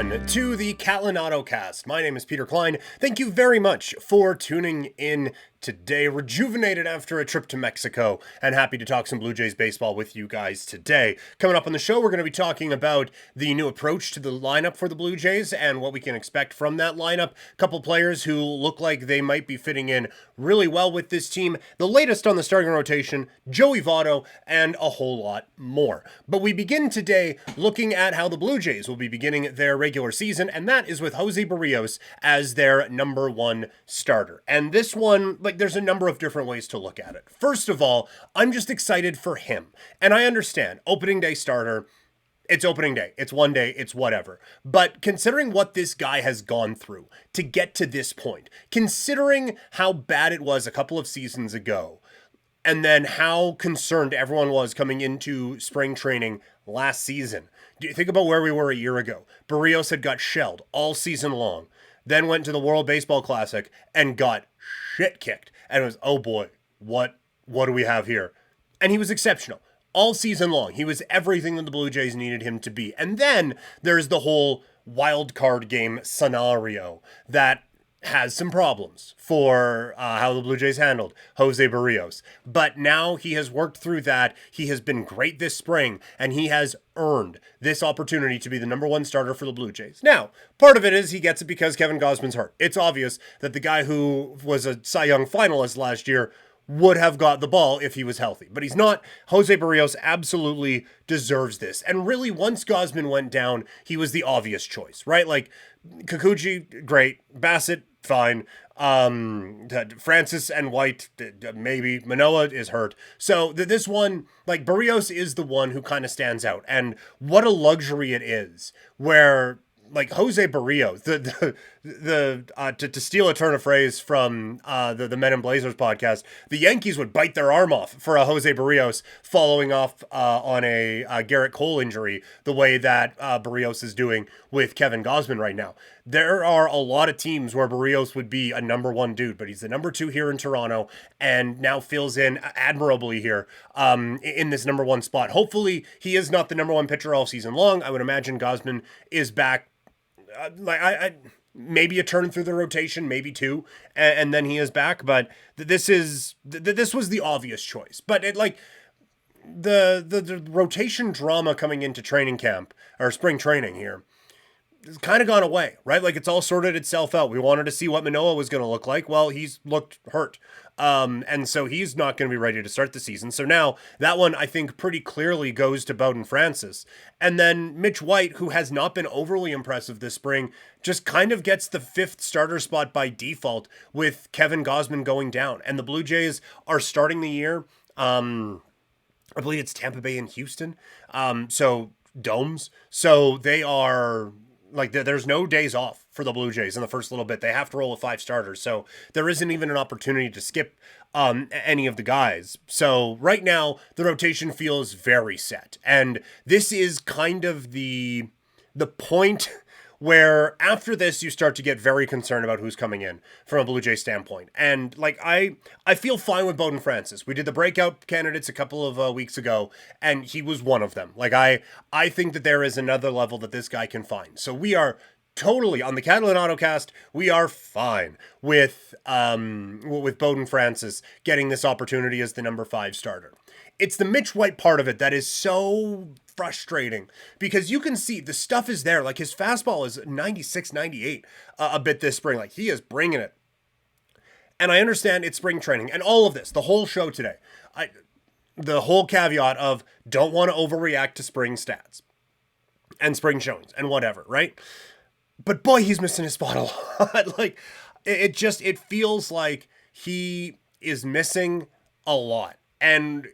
everyone, to the Catalanotto Cast. My name is Peter Klein. Thank you very much for tuning in today, rejuvenated after a trip to Mexico, and happy to talk some Blue Jays baseball with you guys today. Coming up on the show, we're going to be talking about the new approach to the lineup for the Blue Jays and what we can expect from that lineup. A couple players who look like they might be fitting in really well with this team. The latest on the starting rotation, Joey Votto, and a whole lot more. But we begin today looking at how the Blue Jays will be beginning their regular season, and that is with José Berrios as their number one starter. And this one, there's a number of different ways to look at it. First of all, I'm just excited for him. And I understand, opening day starter, it's opening day. It's one day. It's whatever. But considering what this guy has gone through to get to this point, considering how bad it was a couple of seasons ago, and then how concerned everyone was coming into spring training last season. Do you think about where we were a year ago? Berrios had got shelled all season long, then went to the World Baseball Classic and got shit kicked. And it was, oh boy, what do we have here? And he was exceptional. All season long, he was everything that the Blue Jays needed him to be. And then there's the whole wild card game scenario that has some problems for how the Blue Jays handled José Berrios. But now he has worked through that. He has been great this spring, and he has earned this opportunity to be the number one starter for the Blue Jays. Now, part of it is he gets it because Kevin Gausman's hurt. It's obvious that the guy who was a Cy Young finalist last year would have got the ball if he was healthy. But he's not. José Berrios absolutely deserves this. And really, once Gausman went down, he was the obvious choice, right? Like, Kikuchi, great. Bassett, fine. Francis and White, maybe. Manoah is hurt. So this one, Berrios is the one who kind of stands out. And what a luxury it is where, José Berrios, to steal a turn of phrase from the Men in Blazers podcast, the Yankees would bite their arm off for a José Berrios following off on a Garrett Cole injury, the way that Berrios is doing with Kevin Gausman right now. There are a lot of teams where Berrios would be a number one dude, but he's the number two here in Toronto and now fills in admirably here in this number one spot. Hopefully he is not the number one pitcher all season long. I would imagine Gausman is back. Maybe a turn through the rotation, maybe two, and then he is back. But this was the obvious choice. But the rotation drama coming into training camp or spring training here has kind of gone away, right? It's all sorted itself out. We wanted to see what Manoah was going to look like. Well, he's looked hurt. And so he's not going to be ready to start the season. So now that one, I think, pretty clearly goes to Bowden Francis. And then Mitch White, who has not been overly impressive this spring, just kind of gets the fifth starter spot by default with Kevin Gausman going down. And the Blue Jays are starting the year. I believe it's Tampa Bay and Houston. So domes. So they are... there's no days off for the Blue Jays in the first little bit. They have to roll with five starters. So there isn't even an opportunity to skip any of the guys. So right now, the rotation feels very set. And this is kind of the point where after this, you start to get very concerned about who's coming in from a Blue Jay standpoint. And I feel fine with Bowden Francis. We did the breakout candidates a couple of weeks ago, and he was one of them. I think that there is another level that this guy can find. So we are totally on the Catalanotto Cast. We are fine with Bowden Francis getting this opportunity as the number 5 starter. It's the Mitch White part of it that is so frustrating because you can see the stuff is there. His fastball is 96, 98 a bit this spring. He is bringing it. And I understand it's spring training and all of this, the whole show today. The whole caveat of don't want to overreact to spring stats and spring showings and whatever, right? But boy, he's missing his spot a lot. It feels like he is missing a lot. And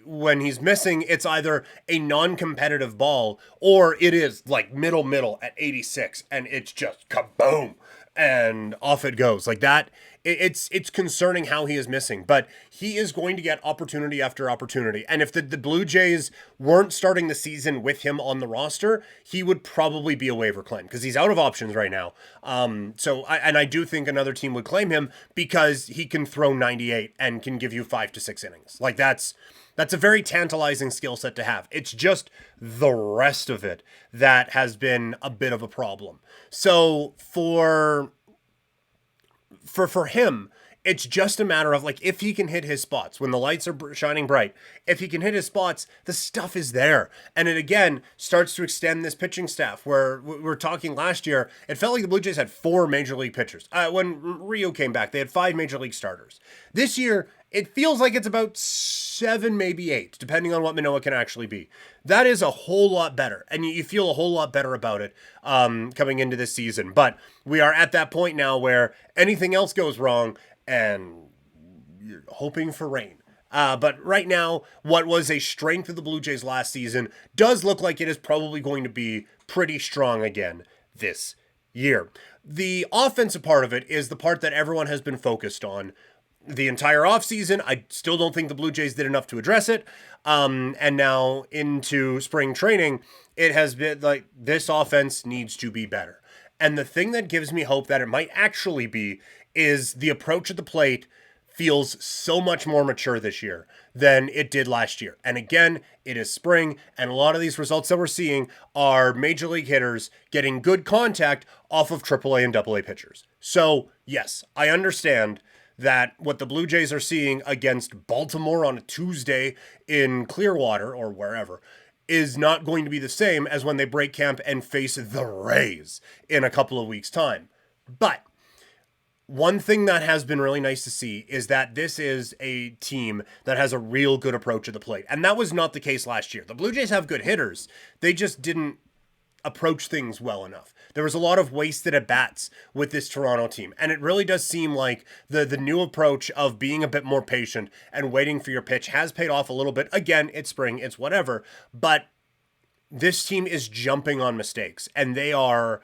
when he's missing, it's either a non-competitive ball or it is middle at 86 and it's just kaboom and off it goes. That it's concerning how he is missing, but he is going to get opportunity after opportunity. And if the Blue Jays weren't starting the season with him on the roster, he would probably be a waiver claim because he's out of options right now. I do think another team would claim him because he can throw 98 and can give you 5 to 6 innings. Like that's a very tantalizing skill set to have. It's just the rest of it that has been a bit of a problem. So for him, it's just a matter of like, if he can hit his spots when the lights are shining bright, if he can hit his spots, the stuff is there. And it again starts to extend this pitching staff where we're talking last year. It felt like the Blue Jays had 4 major league pitchers. When Rio came back, they had 5 major league starters. This year, it feels like it's about 7, maybe 8, depending on what Manoah can actually be. That is a whole lot better, and you feel a whole lot better about it coming into this season. But we are at that point now where anything else goes wrong, and you're hoping for rain. But right now, what was a strength of the Blue Jays last season does look like it is probably going to be pretty strong again this year. The offensive part of it is the part that everyone has been focused on the entire offseason. I still don't think the Blue Jays did enough to address it. And now into spring training, it has been like, this offense needs to be better. And the thing that gives me hope that it might actually be is the approach at the plate feels so much more mature this year than it did last year. And again, it is spring, and a lot of these results that we're seeing are major league hitters getting good contact off of AAA and AA pitchers. So yes, I understand that what the Blue Jays are seeing against Baltimore on a Tuesday in Clearwater or wherever is not going to be the same as when they break camp and face the Rays in a couple of weeks' time. But one thing that has been really nice to see is that this is a team that has a real good approach at the plate. And that was not the case last year. The Blue Jays have good hitters. They just didn't approach things well enough. There was a lot of wasted at-bats with this Toronto team, and it really does seem like the new approach of being a bit more patient and waiting for your pitch has paid off a little bit. Again, it's spring, it's whatever, but this team is jumping on mistakes, and they are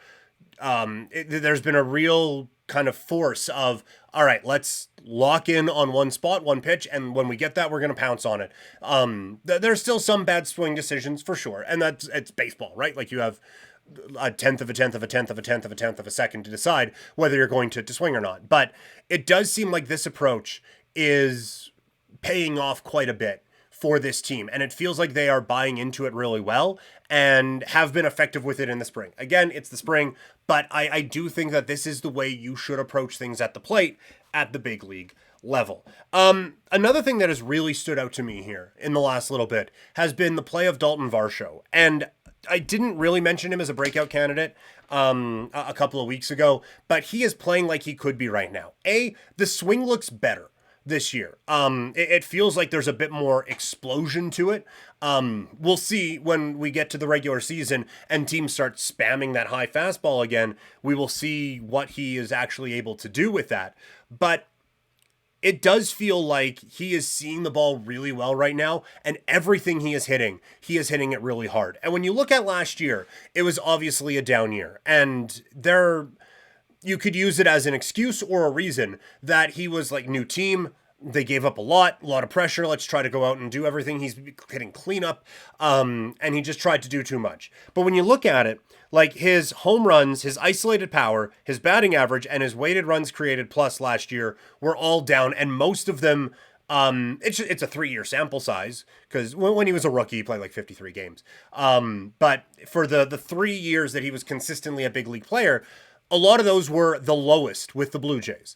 there's been a real kind of force of, all right, let's lock in on one spot, one pitch, and when we get that, we're going to pounce on it. There's still some bad swing decisions for sure, and it's baseball, right? Like you have a tenth of a tenth of a tenth of a tenth of a tenth of a second to decide whether you're going to swing or not. But it does seem like this approach is paying off quite a bit for this team, and it feels like they are buying into it really well and have been effective with it in the spring. Again, it's the spring, but I do think that this is the way you should approach things at the plate at the big league level. Another thing that has really stood out to me here in the last little bit has been the play of Dalton Varsho, and I didn't really mention him as a breakout candidate a couple of weeks ago, but he is playing like he could be right now. The swing looks better this year. It feels like there's a bit more explosion to it. We'll see when we get to the regular season and teams start spamming that high fastball again. We will see what he is actually able to do with that. But it does feel like he is seeing the ball really well right now, and everything he is hitting it really hard. And when you look at last year, it was obviously a down year, and you could use it as an excuse or a reason that he was like, new team, they gave up a lot of pressure, let's try to go out and do everything. He's hitting cleanup, and he just tried to do too much. But when you look at it, like his home runs, his isolated power, his batting average, and his weighted runs created plus last year were all down, and most of them, it's a 3-year sample size, because when he was a rookie, he played like 53 games. But for the 3 years that he was consistently a big league player, a lot of those were the lowest with the Blue Jays.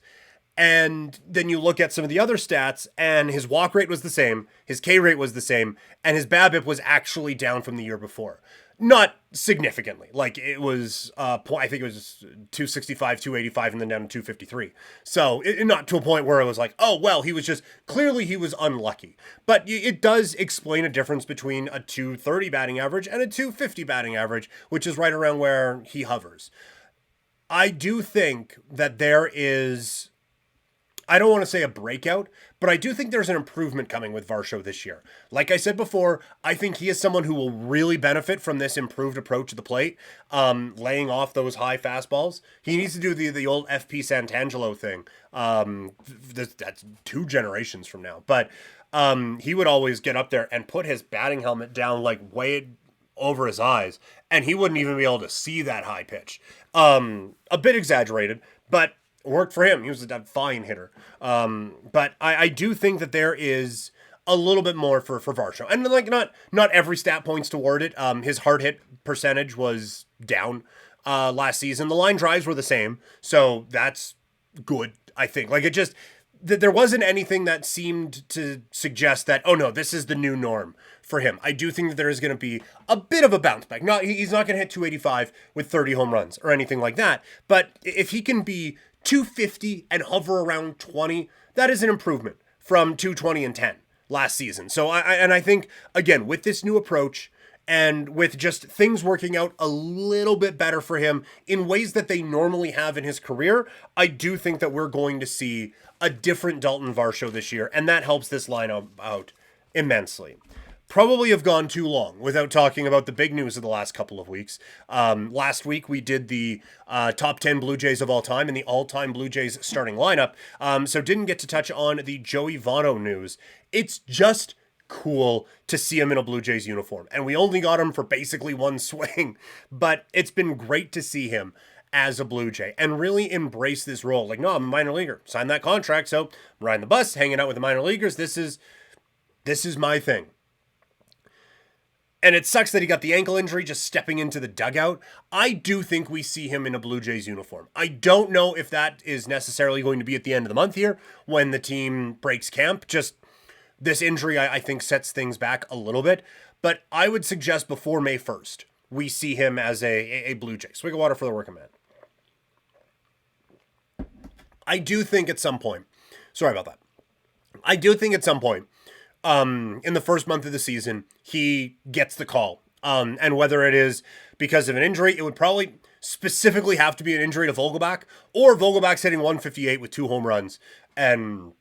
And then you look at some of the other stats, and his walk rate was the same, his K rate was the same, and his BABIP was actually down from the year before. Not significantly. Like it was, I think it was 265, 285, and then down to 253. So not to a point where it was like, oh, well, he was unlucky. But it does explain a difference between a 230 batting average and a 250 batting average, which is right around where he hovers. I do think that there is I don't want to say a breakout, but I do think there's an improvement coming with Varsho this year. Like I said before, I think he is someone who will really benefit from this improved approach to the plate, laying off those high fastballs. He needs to do the old FP Santangelo thing. That's 2 generations from now. But he would always get up there and put his batting helmet down like way over his eyes, and he wouldn't even be able to see that high pitch. A bit exaggerated, but worked for him. He was a fine hitter. But I do think that there is a little bit more for Varsho. And like not every stat points toward it. His hard hit percentage was down last season. The line drives were the same, so that's good, I think. Like, it just, there wasn't anything that seemed to suggest that, oh no, this is the new norm for him. I do think that there is going to be a bit of a bounce back. He's not going to hit 285 with 30 home runs or anything like that. But if he can be 250 and hover around 20, that is an improvement from 220 and 10 last season. So I think, again, with this new approach and with just things working out a little bit better for him in ways that they normally have in his career, I do think that we're going to see a different Dalton Varsho this year, and that helps this lineup out immensely. Probably have gone too long without talking about the big news of the last couple of weeks. Last week we did the top 10 Blue Jays of all time and the all-time Blue Jays starting lineup, so didn't get to touch on the Joey Votto news. It's just cool to see him in a Blue Jays uniform, and we only got him for basically one swing, but it's been great to see him as a Blue Jay and really embrace this role. Like, no, I'm a minor leaguer, sign that contract, so I'm riding the bus, hanging out with the minor leaguers. This is my thing. And it sucks that he got the ankle injury just stepping into the dugout. I do think we see him in a Blue Jays uniform. I don't know if that is necessarily going to be at the end of the month here when the team breaks camp. Just this injury, I think, sets things back a little bit. But I would suggest before May 1st, we see him as a Blue Jay. Swig of water for the working man. I do think at some point, sorry about that. I do think at some point, in the first month of the season, he gets the call. And whether it is because of an injury, it would probably specifically have to be an injury to Vogelbach, or Vogelbach's hitting 158 with 2 home runs or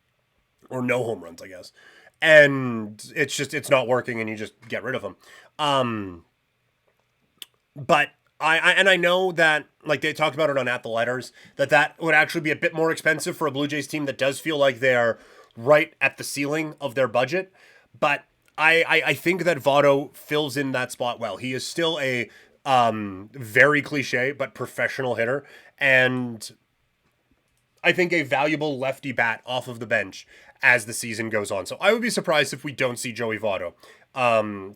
no home runs, I guess. And it's not working and you just get rid of him. But I know that, like they talked about it on At the Letters, that would actually be a bit more expensive for a Blue Jays team that does feel like they're right at the ceiling of their budget. But I think that Votto fills in that spot well. He is still a very cliche but professional hitter, and I think a valuable lefty bat off of the bench as the season goes on. So I would be surprised if we don't see Joey Votto.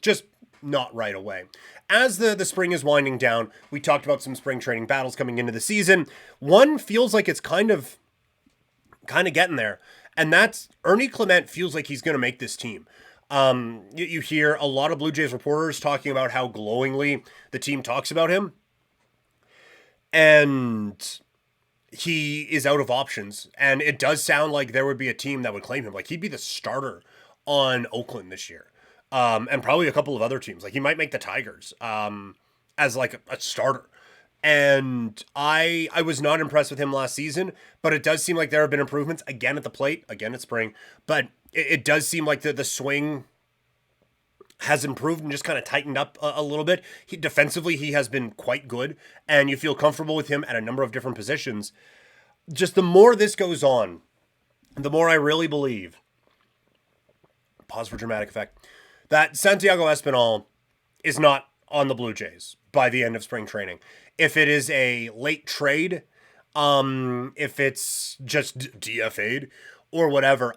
Just not right away. As the spring is winding down, we talked about some spring training battles coming into the season. One feels like it's kind of getting there, and that's Ernie Clement feels like he's going to make this team. You hear a lot of Blue Jays reporters talking about how glowingly the team talks about him, and he is out of options, and it does sound like there would be a team that would claim him. Like, he'd be the starter on Oakland this year, and probably a couple of other teams. Like, he might make the Tigers as like a starter. And I was not impressed with him last season, but it does seem like there have been improvements again at the plate, again at spring. But it does seem like the swing has improved and just kind of tightened up a little bit. Defensively, he has been quite good, and you feel comfortable with him at a number of different positions. Just the more this goes on, the more I really believe, pause for dramatic effect, that Santiago Espinal is not on the Blue Jays by the end of spring training. If it is a late trade, if it's just DFA'd or whatever,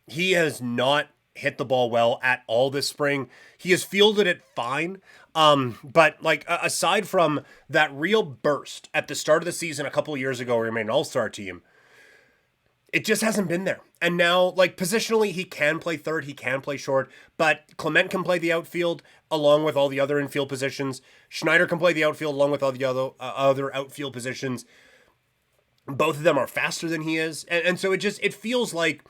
he has not hit the ball well at all this spring. He has fielded it fine. But aside from that real burst at the start of the season a couple of years ago where he made an all-star team, it just hasn't been there. And now, positionally, he can play third, he can play short, but Clement can play the outfield along with all the other infield positions. Schneider can play the outfield along with all the other outfield positions. Both of them are faster than he is. And so it feels like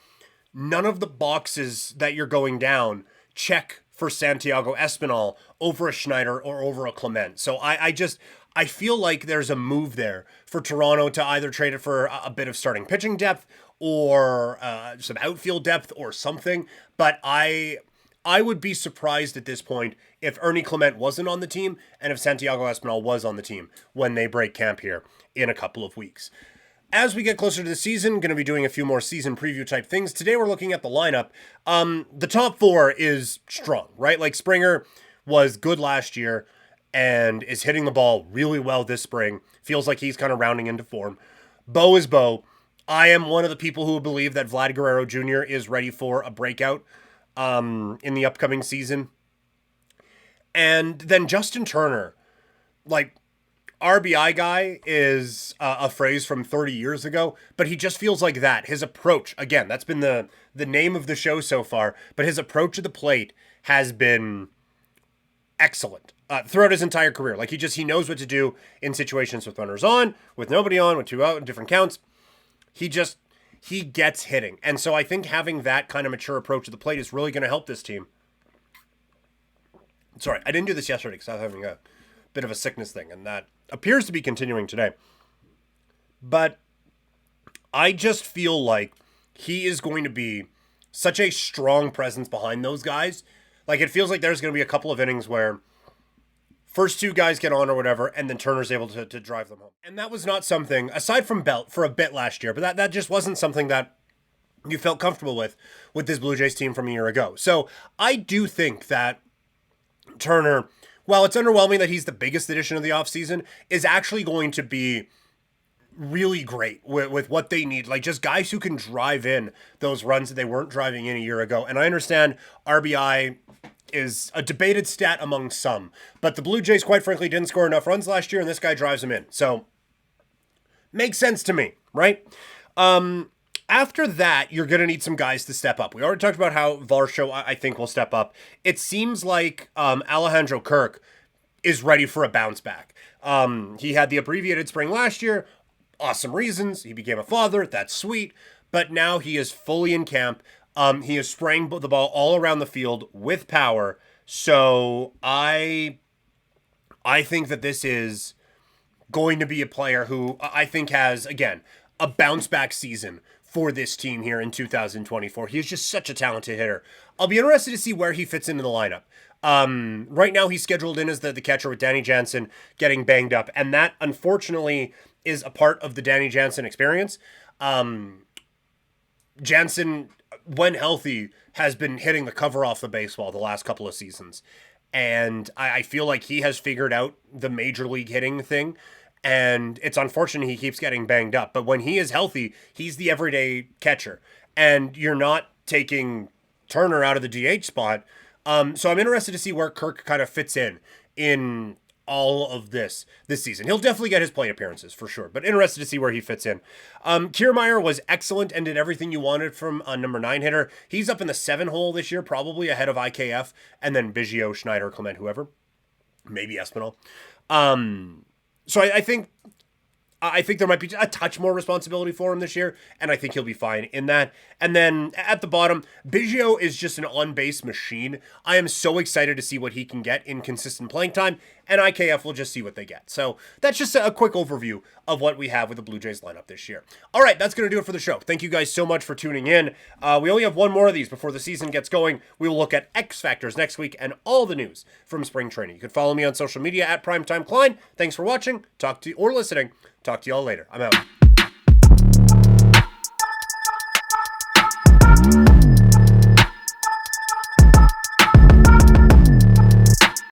none of the boxes that you're going down check for Santiago Espinal over a Schneider or over a Clement. So I I feel like there's a move there for Toronto to either trade it for a bit of starting pitching depth or some outfield depth or something. But I would be surprised at this point if Ernie Clement wasn't on the team and if Santiago Espinal was on the team when they break camp here in a couple of weeks. As we get closer to the season, going to be doing a few more season preview type things. Today we're looking at the lineup. The top four is strong, right? Like Springer was good last year and is hitting the ball really well this spring. Feels like he's kind of rounding into form. Bo is Bo. I am one of the people who believe that Vlad Guerrero Jr. is ready for a breakout in the upcoming season. And then Justin Turner, like, RBI guy is a phrase from 30 years ago, but he just feels like that. His approach, again, that's been the name of the show so far, but his approach to the plate has been excellent throughout his entire career. Like he knows what to do in situations with runners on, with nobody on, with two out, in different counts. He gets hitting. And so I think having that kind of mature approach to the plate is really going to help this team. Sorry, I didn't do this yesterday because I was having a bit of a sickness thing, and that appears to be continuing today. But I just feel like he is going to be such a strong presence behind those guys. Like, it feels like there's going to be a couple of innings where first two guys get on or whatever, and then Turner's able to drive them home. And that was not something, aside from Belt for a bit last year, but that just wasn't something that you felt comfortable with this Blue Jays team from a year ago. So I do think that Turner, while it's underwhelming that he's the biggest addition of the offseason, is actually going to be really great with what they need. Like, just guys who can drive in those runs that they weren't driving in a year ago. And I understand RBI is a debated stat among some, but the Blue Jays, quite frankly, didn't score enough runs last year, and this guy drives them in. So, makes sense to me, right? After that, you're going to need some guys to step up. We already talked about how Varsho, I think, will step up. It seems like Alejandro Kirk is ready for a bounce back. He had the abbreviated spring last year. Awesome reasons. He became a father. That's sweet. But now he is fully in camp. He is spraying the ball all around the field with power. So I think that this is going to be a player who I think has, again, a bounce back season for this team here in 2024. He is just such a talented hitter. I'll be interested to see where he fits into the lineup. Right now he's scheduled in as the catcher with Danny Jansen getting banged up, and that unfortunately is a part of the Danny Jansen experience. Jansen, when healthy, has been hitting the cover off the baseball the last couple of seasons, and I feel like he has figured out the major league hitting thing. And it's unfortunate he keeps getting banged up. But when he is healthy, he's the everyday catcher. And you're not taking Turner out of the DH spot. So I'm interested to see where Kirk kind of fits in all of this season. He'll definitely get his plate appearances for sure, but interested to see where he fits in. Kiermaier was excellent and did everything you wanted from a number 9 hitter. He's up in the 7 hole this year, probably ahead of IKF, and then Biggio, Schneider, Clement, whoever. Maybe Espinal. So I think there might be a touch more responsibility for him this year, and I think he'll be fine in that. And then at the bottom, Biggio is just an on-base machine. I am so excited to see what he can get in consistent playing time, and IKF will just see what they get. So that's just a quick overview of what we have with the Blue Jays lineup this year. All right, that's going to do it for the show. Thank you guys so much for tuning in. We only have one more of these before the season gets going. We will look at X Factors next week and all the news from spring training. You can follow me on social media at Primetime Klein. Thanks for watching, or listening. Talk to you all later. I'm out.